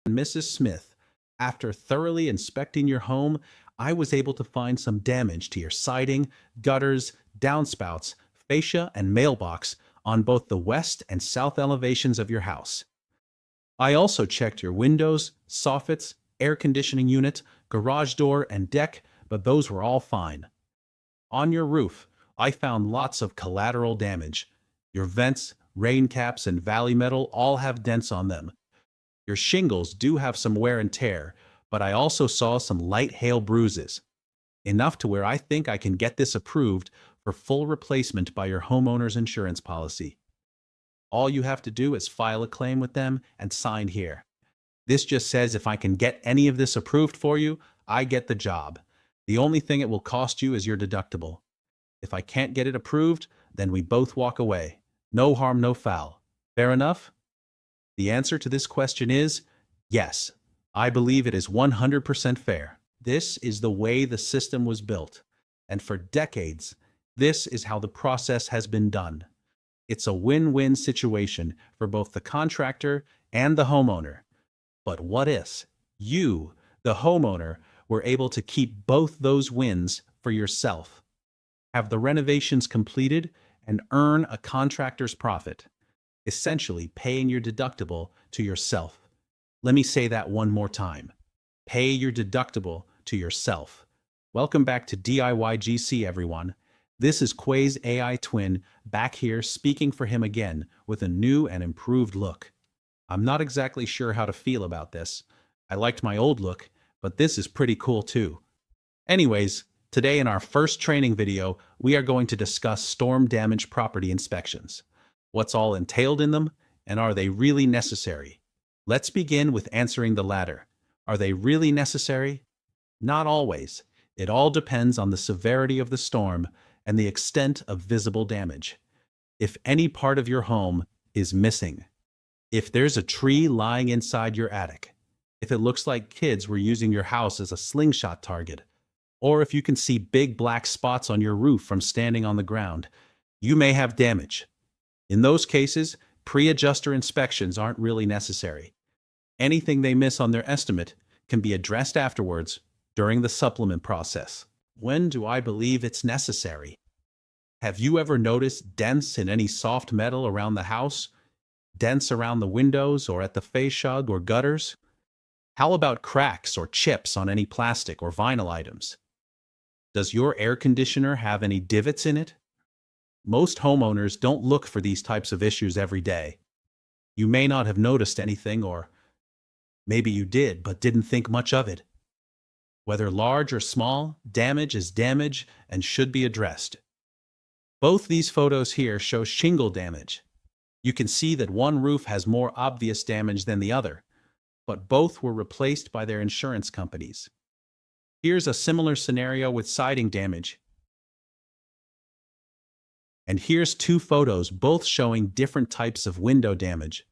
Mrs. Smith, after thoroughly inspecting your home, I was able to find some damage to your siding, gutters, downspouts, fascia, and mailbox on both the west and south elevations of your house. I also checked your windows, soffits, air conditioning unit, garage door, and deck, but those were all fine. On your roof, I found lots of collateral damage. Your vents, rain caps, and valley metal all have dents on them. Your shingles do have some wear and tear, but I also saw some light hail bruises. Enough to where I think I can get this approved for full replacement by your homeowner's insurance policy. All you have to do is file a claim with them and sign here. This just says if I can get any of this approved for you, I get the job. The only thing it will cost you is your deductible. If I can't get it approved, then we both walk away. No harm, no foul. Fair enough? The answer to this question is yes. I believe it is 100% fair. This is the way the system was built. And for decades, this is how the process has been done. It's a win-win situation for both the contractor and the homeowner. But what if you, the homeowner, were able to keep both those wins for yourself? Have the renovations completed and earn a contractor's profit, essentially paying your deductible to yourself. Let me say that one more time. Pay your deductible to yourself. Welcome back to DIYGC, everyone. This is Quay's AI twin back here speaking for him again with a new and improved look. I'm not exactly sure how to feel about this. I liked my old look, but this is pretty cool too. Anyways, today in our first training video, we are going to discuss storm damage property inspections. What's all entailed in them, and are they really necessary? Let's begin with answering the latter. Are they really necessary? Not always. It all depends on the severity of the storm and the extent of visible damage. If any part of your home is missing, if there's a tree lying inside your attic, if it looks like kids were using your house as a slingshot target, or if you can see big black spots on your roof from standing on the ground, you may have damage. In those cases, pre-adjuster inspections aren't really necessary. Anything they miss on their estimate can be addressed afterwards during the supplement process. When do I believe it's necessary? Have you ever noticed dents in any soft metal around the house? Dents around the windows or at the fascia or gutters? How about cracks or chips on any plastic or vinyl items? Does your air conditioner have any divots in it? Most homeowners don't look for these types of issues every day. You may not have noticed anything, or maybe you did but didn't think much of it. Whether large or small, damage is damage and should be addressed. Both these photos here show shingle damage. You can see that one roof has more obvious damage than the other, but both were replaced by their insurance companies. Here's a similar scenario with siding damage. And here's two photos, both showing different types of window damage.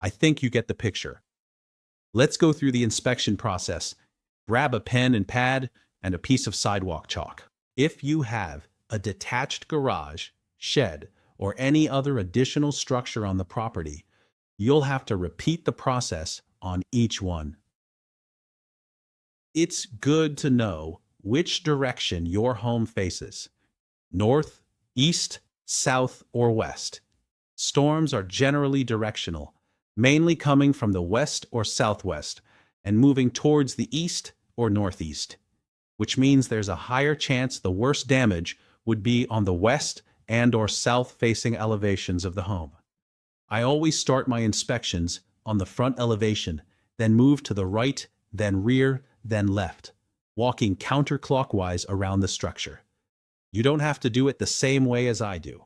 I think you get the picture. Let's go through the inspection process. Grab a pen and pad and a piece of sidewalk chalk. If you have a detached garage, shed, or any other additional structure on the property, you'll have to repeat the process on each one. It's good to know which direction your home faces: north, east, south, or west. Storms are generally directional, mainly coming from the west or southwest and moving towards the east or northeast, which means there's a higher chance the worst damage would be on the west and or south-facing elevations of the home. I always start my inspections on the front elevation, then move to the right, then rear, then left, walking counterclockwise around the structure. You don't have to do it the same way as I do.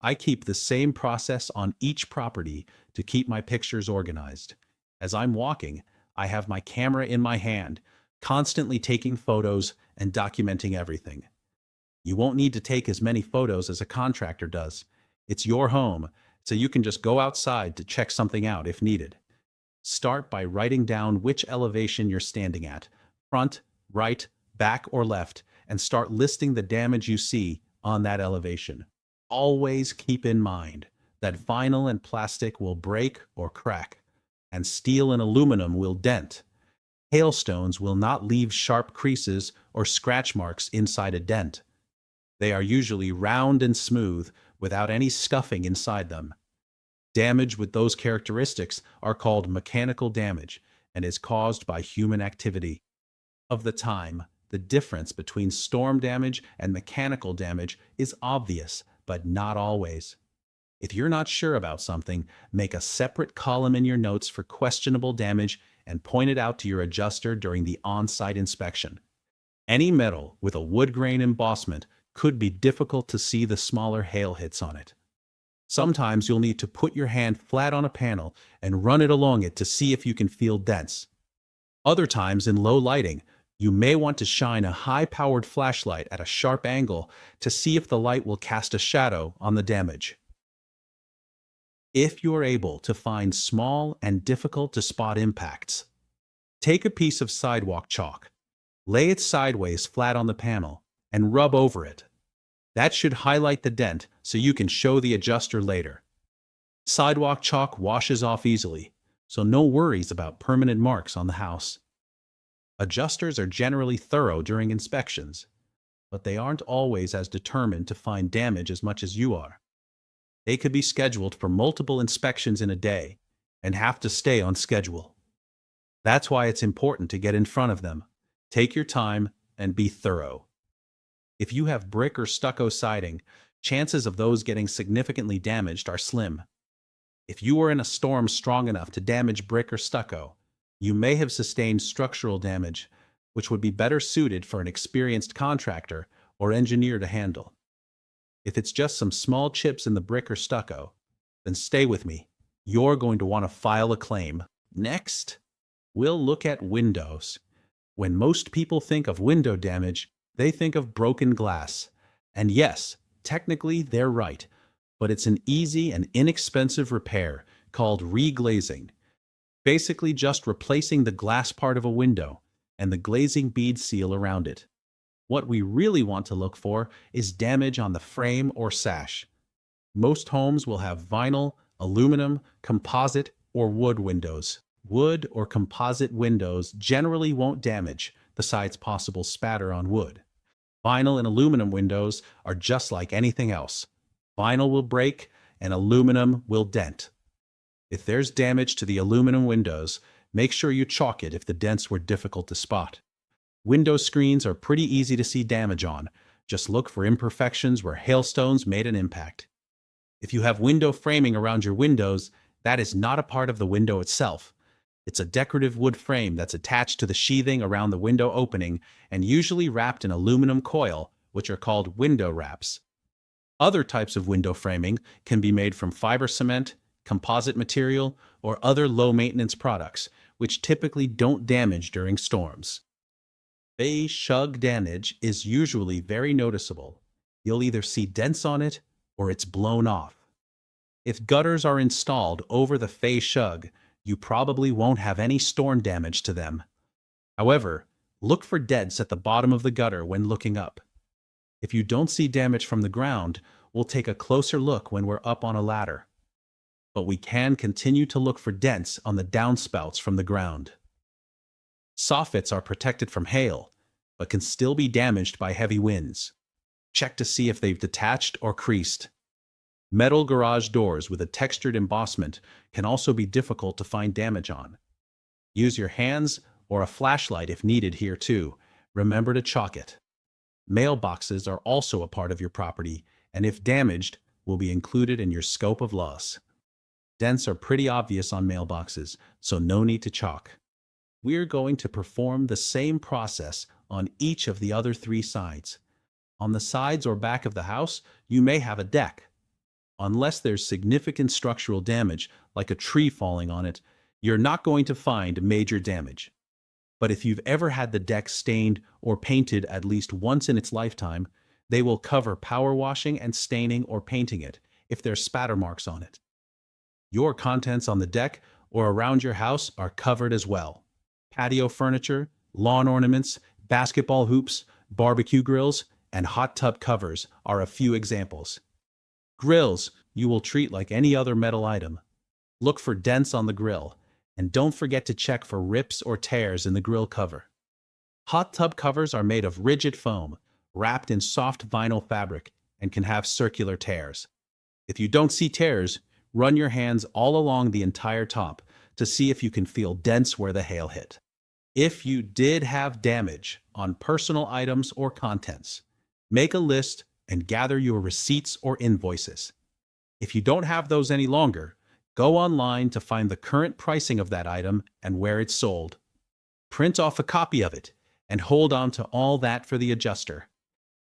I keep the same process on each property to keep my pictures organized. As I'm walking, I have my camera in my hand, constantly taking photos and documenting everything. You won't need to take as many photos as a contractor does. It's your home, so you can just go outside to check something out if needed. Start by writing down which elevation you're standing at, front, right, back, or left, and start listing the damage you see on that elevation. Always keep in mind that vinyl and plastic will break or crack. and steel and aluminum will dent. Hailstones will not leave sharp creases or scratch marks inside a dent. They are usually round and smooth without any scuffing inside them. Damage with those characteristics are called mechanical damage and is caused by human activity. Of the time, the difference between storm damage and mechanical damage is obvious, but not always. If you're not sure about something, make a separate column in your notes for questionable damage and point it out to your adjuster during the on-site inspection. Any metal with a wood grain embossment could be difficult to see the smaller hail hits on it. Sometimes you'll need to put your hand flat on a panel and run it along it to see if you can feel dents. Other times, in low lighting, you may want to shine a high-powered flashlight at a sharp angle to see if the light will cast a shadow on the damage. If you're able to find small and difficult-to-spot impacts, take a piece of sidewalk chalk, lay it sideways flat on the panel, and rub over it. That should highlight the dent so you can show the adjuster later. Sidewalk chalk washes off easily, so no worries about permanent marks on the house. Adjusters are generally thorough during inspections, but they aren't always as determined to find damage as much as you are. They could be scheduled for multiple inspections in a day and have to stay on schedule. That's why it's important to get in front of them. Take your time and be thorough. If you have brick or stucco siding, chances of those getting significantly damaged are slim. If you were in a storm strong enough to damage brick or stucco, you may have sustained structural damage, which would be better suited for an experienced contractor or engineer to handle. If it's just some small chips in the brick or stucco, then stay with me. You're going to want to file a claim. Next, we'll look at windows. When most people think of window damage, they think of broken glass. And yes, technically they're right, but it's an easy and inexpensive repair called reglazing. Basically just replacing the glass part of a window and the glazing bead seal around it. What we really want to look for is damage on the frame or sash. Most homes will have vinyl, aluminum, composite, or wood windows. Wood or composite windows generally won't damage, besides possible spatter on wood. Vinyl and aluminum windows are just like anything else. Vinyl will break and aluminum will dent. If there's damage to the aluminum windows, make sure you chalk it if the dents were difficult to spot. Window screens are pretty easy to see damage on. Just look for imperfections where hailstones made an impact. If you have window framing around your windows, that is not a part of the window itself. It's a decorative wood frame that's attached to the sheathing around the window opening and usually wrapped in aluminum coil, which are called window wraps. Other types of window framing can be made from fiber cement, composite material, or other low-maintenance products, which typically don't damage during storms. Beige shug damage is usually very noticeable. You'll either see dents on it or it's blown off. If gutters are installed over the faux shug, you probably won't have any storm damage to them. However, look for dents at the bottom of the gutter when looking up. If you don't see damage from the ground, we'll take a closer look when we're up on a ladder. But we can continue to look for dents on the downspouts from the ground. Soffits are protected from hail, but can still be damaged by heavy winds. Check to see if they've detached or creased. Metal garage doors with a textured embossment can also be difficult to find damage on. Use your hands or a flashlight if needed here too. Remember to chalk it. Mailboxes are also a part of your property, and if damaged, will be included in your scope of loss. Dents are pretty obvious on mailboxes, so no need to chalk. We're going to perform the same process on each of the other three sides. On the sides or back of the house, you may have a deck. Unless there's significant structural damage, like a tree falling on it, you're not going to find major damage. But if you've ever had the deck stained or painted at least once in its lifetime, they will cover power washing and staining or painting it if there's spatter marks on it. Your contents on the deck or around your house are covered as well. Patio furniture, lawn ornaments, basketball hoops, barbecue grills, and hot tub covers are a few examples. Grills you will treat like any other metal item. Look for dents on the grill, And don't forget to check for rips or tears in the grill cover. Hot tub covers are made of rigid foam, wrapped in soft vinyl fabric, and can have circular tears. If you don't see tears, run your hands all along the entire top to see if you can feel dents where the hail hit. If you did have damage on personal items or contents, make a list and gather your receipts or invoices. If you don't have those any longer, go online to find the current pricing of that item and where it's sold. Print off a copy of it and hold on to all that for the adjuster.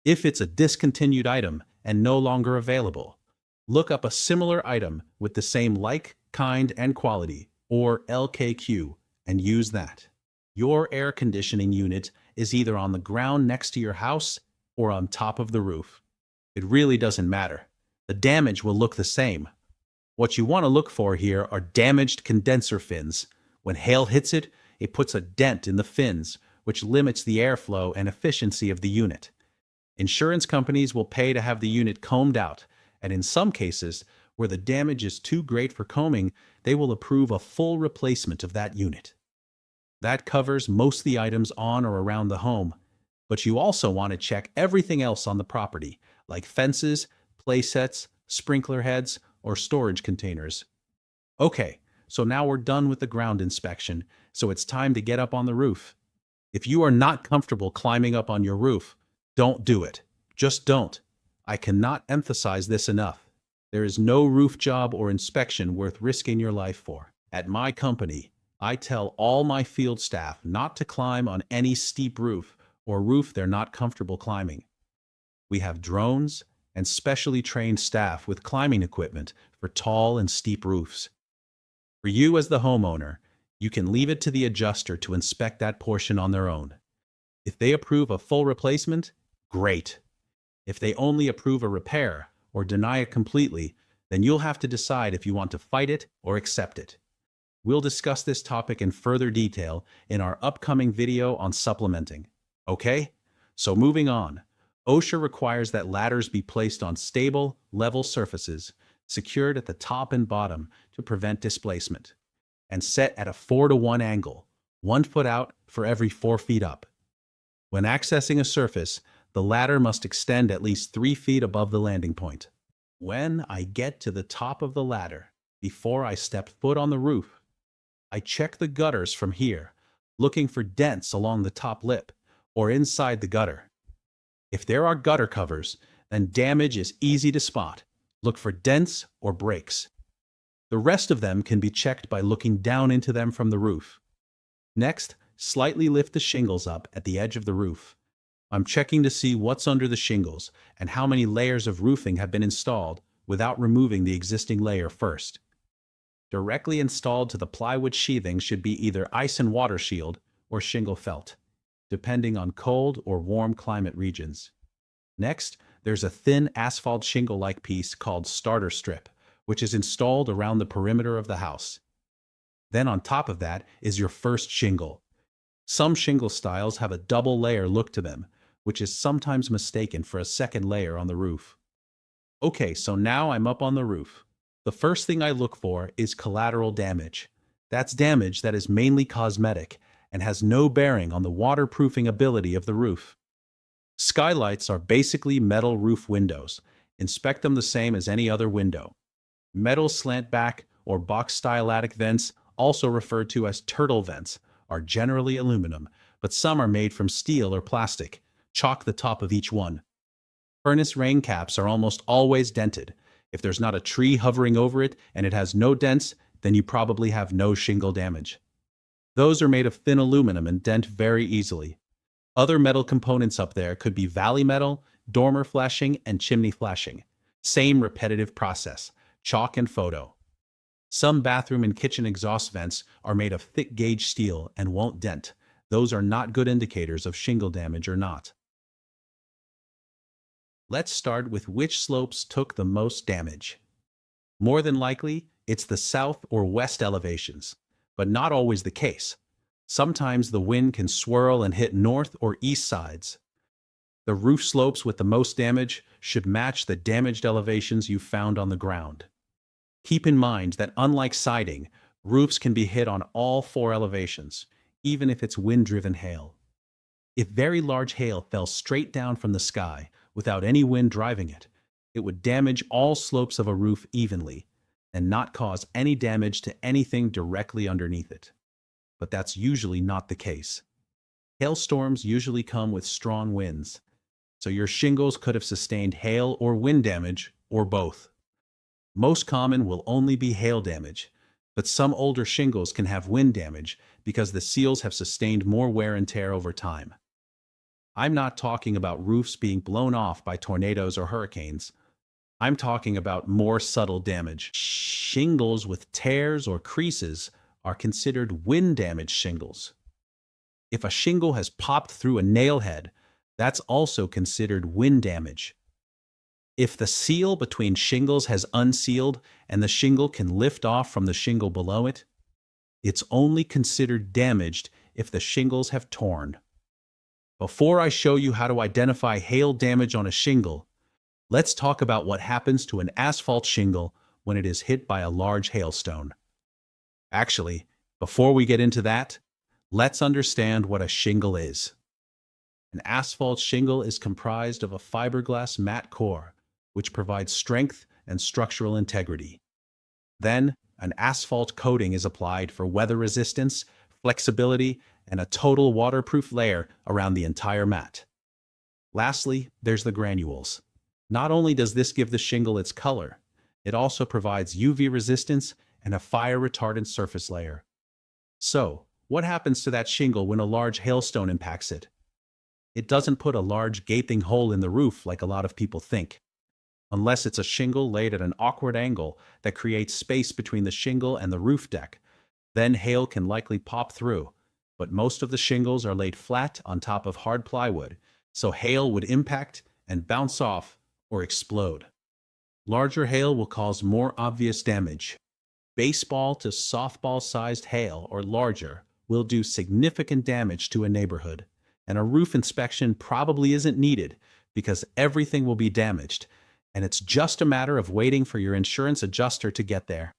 If it's a discontinued item and no longer available, look up a similar item with the same like, kind, and quality, or LKQ, and use that. Your air conditioning unit is either on the ground next to your house or on top of the roof. It really doesn't matter. The damage will look the same. What you want to look for here are damaged condenser fins. When hail hits it, it puts a dent in the fins, which limits the airflow and efficiency of the unit. Insurance companies will pay to have the unit combed out, and in some cases, where the damage is too great for combing, they will approve a full replacement of that unit. That covers most of the items on or around the home, but you also want to check everything else on the property, like fences, playsets, sprinkler heads, or storage containers. Okay, so now we're done with the ground inspection, so it's time to get up on the roof. If you are not comfortable climbing up on your roof, don't do it. Just don't. I cannot emphasize this enough. There is no roof job or inspection worth risking your life for. At my company, I tell all my field staff not to climb on any steep roof or roof they're not comfortable climbing. We have drones and specially trained staff with climbing equipment for tall and steep roofs. For you as the homeowner, you can leave it to the adjuster to inspect that portion on their own. If they approve a full replacement, great. If they only approve a repair or deny it completely, then you'll have to decide if you want to fight it or accept it. We'll discuss this topic in further detail in our upcoming video on supplementing. Okay? So moving on. OSHA requires that ladders be placed on stable, level surfaces, secured at the top and bottom to prevent displacement, and set at a 4-to-1 angle, 1 foot out for every 4 feet up. When accessing a surface, the ladder must extend at least 3 feet above the landing point. When I get to the top of the ladder, before I step foot on the roof, I check the gutters from here, looking for dents along the top lip or inside the gutter. If there are gutter covers, then damage is easy to spot. Look for dents or breaks. The rest of them can be checked by looking down into them from the roof. Next, slightly lift the shingles up at the edge of the roof. I'm checking to see what's under the shingles and how many layers of roofing have been installed without removing the existing layer first. Directly installed to the plywood sheathing should be either ice and water shield or shingle felt, depending on cold or warm climate regions. Next, there's a thin asphalt shingle-like piece called starter strip, which is installed around the perimeter of the house. Then on top of that is your first shingle. Some shingle styles have a double layer look to them, which is sometimes mistaken for a second layer on the roof. Okay, so now I'm up on the roof. The first thing I look for is collateral damage. That's damage that is mainly cosmetic and has no bearing on the waterproofing ability of the roof. Skylights are basically metal roof windows. Inspect them the same as any other window. Metal slant back or box-style attic vents, also referred to as turtle vents, are generally aluminum, but some are made from steel or plastic. Chalk the top of each one. Furnace rain caps are almost always dented. If there's not a tree hovering over it and it has no dents, then you probably have no shingle damage. Those are made of thin aluminum and dent very easily. Other metal components up there could be valley metal, dormer flashing, and chimney flashing. Same repetitive process, chalk and photo. Some bathroom and kitchen exhaust vents are made of thick gauge steel and won't dent. Those are not good indicators of shingle damage or not. Let's start with which slopes took the most damage. More than likely, it's the south or west elevations, but not always the case. Sometimes the wind can swirl and hit north or east sides. The roof slopes with the most damage should match the damaged elevations you found on the ground. Keep in mind that unlike siding, Roofs can be hit on all four elevations, even if it's wind-driven hail. If very large hail fell straight down from the sky without any wind driving it, it would damage all slopes of a roof evenly and not cause any damage to anything directly underneath it. But that's usually not the case. Hailstorms usually come with strong winds, so your shingles could have sustained hail or wind damage, or both. Most common will only be hail damage, but some older shingles can have wind damage because the seals have sustained more wear and tear over time. I'm not talking about roofs being blown off by tornadoes or hurricanes. I'm talking about more subtle damage. Shingles with tears or creases are considered wind-damaged shingles. If a shingle has popped through a nail head, that's also considered wind damage. If the seal between shingles has unsealed and the shingle can lift off from the shingle below it, it's only considered damaged if the shingles have torn. Before I show you how to identify hail damage on a shingle, let's talk about what happens to an asphalt shingle when it is hit by a large hailstone. Actually, before we get into that, let's understand what a shingle is. An asphalt shingle is comprised of a fiberglass mat core, which provides strength and structural integrity. Then, an asphalt coating is applied for weather resistance, flexibility, and a total waterproof layer around the entire mat. Lastly, there's the granules. Not only does this give the shingle its color, it also provides UV resistance and a fire-retardant surface layer. So, what happens to that shingle when a large hailstone impacts it? It doesn't put a large gaping hole in the roof like a lot of people think. Unless it's a shingle laid at an awkward angle that creates space between the shingle and the roof deck, then hail can likely pop through. But most of the shingles are laid flat on top of hard plywood, so hail would impact and bounce off or explode. Larger hail will cause more obvious damage. Baseball to softball-sized hail or larger will do significant damage to a neighborhood, and a roof inspection probably isn't needed because everything will be damaged, and it's just a matter of waiting for your insurance adjuster to get there.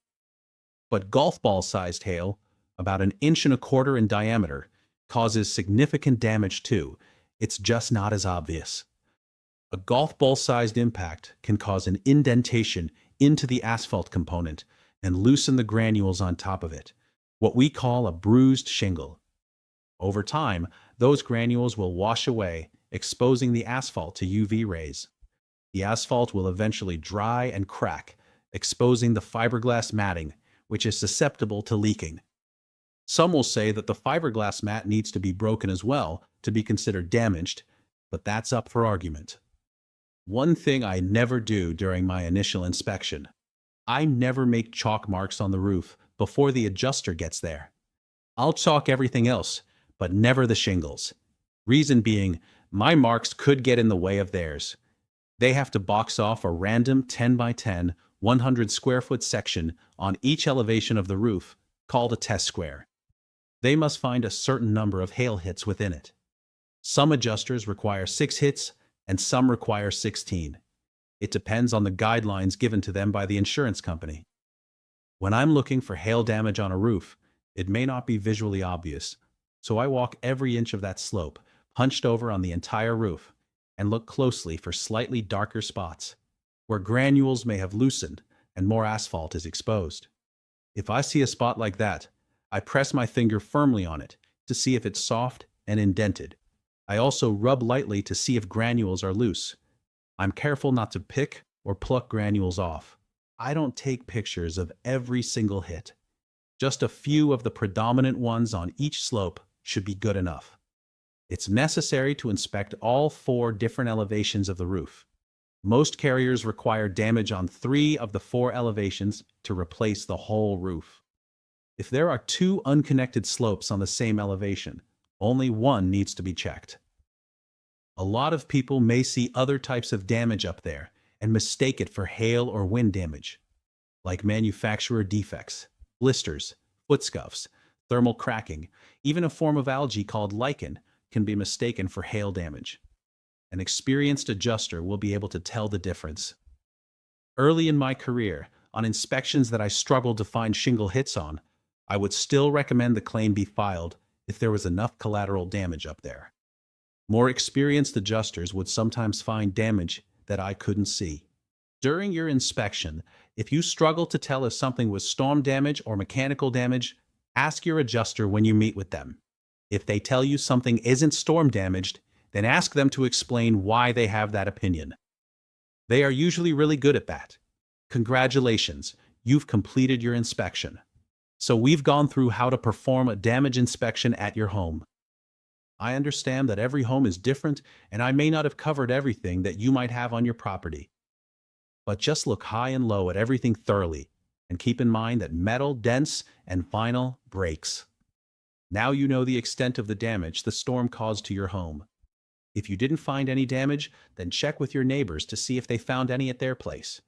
But golf ball-sized hail, about 1.25 inches in diameter, causes significant damage too. It's just not as obvious. A golf ball-sized impact can cause an indentation into the asphalt component and loosen the granules on top of it, what we call a bruised shingle. Over time, those granules will wash away, exposing the asphalt to UV rays. The asphalt will eventually dry and crack, exposing the fiberglass matting, which is susceptible to leaking. Some will say that the fiberglass mat needs to be broken as well to be considered damaged, but that's up for argument. One thing I never do during my initial inspection: I never make chalk marks on the roof before the adjuster gets there. I'll chalk everything else, but never the shingles. Reason being, my marks could get in the way of theirs. They have to box off a random 10 by 10, 100 square foot section on each elevation of the roof, called a test square. They must find a certain number of hail hits within it. Some adjusters require 6 hits, and some require 16. It depends on the guidelines given to them by the insurance company. When I'm looking for hail damage on a roof, it may not be visually obvious, so I walk every inch of that slope, hunched over on the entire roof, and look closely for slightly darker spots, where granules may have loosened and more asphalt is exposed. If I see a spot like that, I press my finger firmly on it to see if it's soft and indented. I also rub lightly to see if granules are loose. I'm careful not to pick or pluck granules off. I don't take pictures of every single hit. Just a few of the predominant ones on each slope should be good enough. It's necessary to inspect all 4 different elevations of the roof. Most carriers require damage on 3 of the 4 elevations to replace the whole roof. If there are 2 unconnected slopes on the same elevation, only one needs to be checked. A lot of people may see other types of damage up there and mistake it for hail or wind damage, like manufacturer defects, blisters, foot scuffs, thermal cracking. Even a form of algae called lichen can be mistaken for hail damage. An experienced adjuster will be able to tell the difference. Early in my career, on inspections that I struggled to find shingle hits on, I would still recommend the claim be filed if there was enough collateral damage up there. More experienced adjusters would sometimes find damage that I couldn't see. During your inspection, if you struggle to tell if something was storm damage or mechanical damage, ask your adjuster when you meet with them. If they tell you something isn't storm damaged, then ask them to explain why they have that opinion. They are usually really good at that. Congratulations, you've completed your inspection. So we've gone through how to perform a damage inspection at your home. I understand that every home is different, and I may not have covered everything that you might have on your property. But just look high and low at everything thoroughly, and keep in mind that metal dents and vinyl breaks. Now you know the extent of the damage the storm caused to your home. If you didn't find any damage, then check with your neighbors to see if they found any at their place.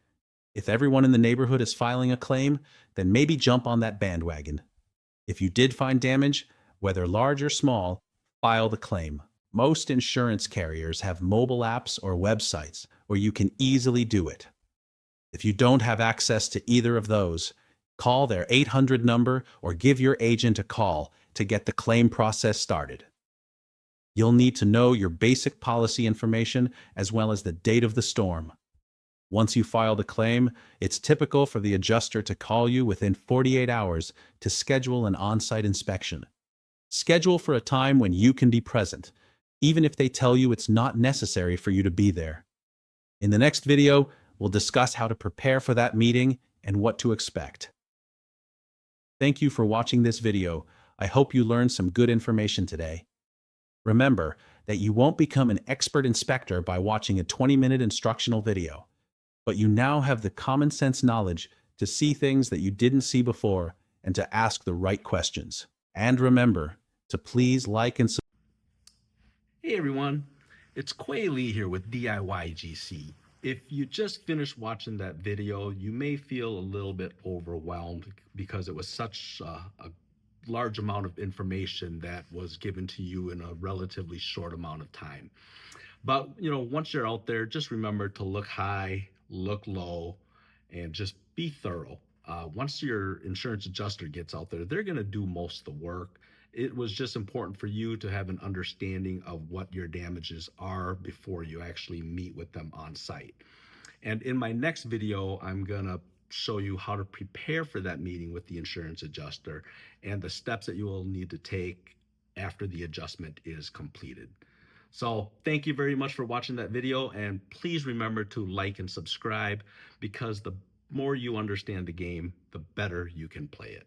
If everyone in the neighborhood is filing a claim, then maybe jump on that bandwagon. If you did find damage, whether large or small, file the claim. Most insurance carriers have mobile apps or websites where you can easily do it. If you don't have access to either of those, call their 800 number or give your agent a call to get the claim process started. You'll need to know your basic policy information as well as the date of the storm. Once you file the claim, it's typical for the adjuster to call you within 48 hours to schedule an on-site inspection. Schedule for a time when you can be present, even if they tell you it's not necessary for you to be there. In the next video, we'll discuss how to prepare for that meeting and what to expect. Thank you for watching this video. I hope you learned some good information today. Remember that you won't become an expert inspector by watching a 20-minute instructional video, but you now have the common sense knowledge to see things that you didn't see before and to ask the right questions. And remember to please like and subscribe. Hey everyone, it's Quay Lee here with DIYGC. If you just finished watching that video, you may feel a little bit overwhelmed because it was such a large amount of information that was given to you in a relatively short amount of time. But once you're out there, just remember to look high, look low, and just be thorough. Once your insurance adjuster gets out there, they're going to do most of the work. It was just important for you to have an understanding of what your damages are before you actually meet with them on site. And in my next video, I'm going to show you how to prepare for that meeting with the insurance adjuster and the steps that you will need to take after the adjustment is completed. So thank you very much for watching that video, and please remember to like and subscribe, because the more you understand the game, the better you can play it.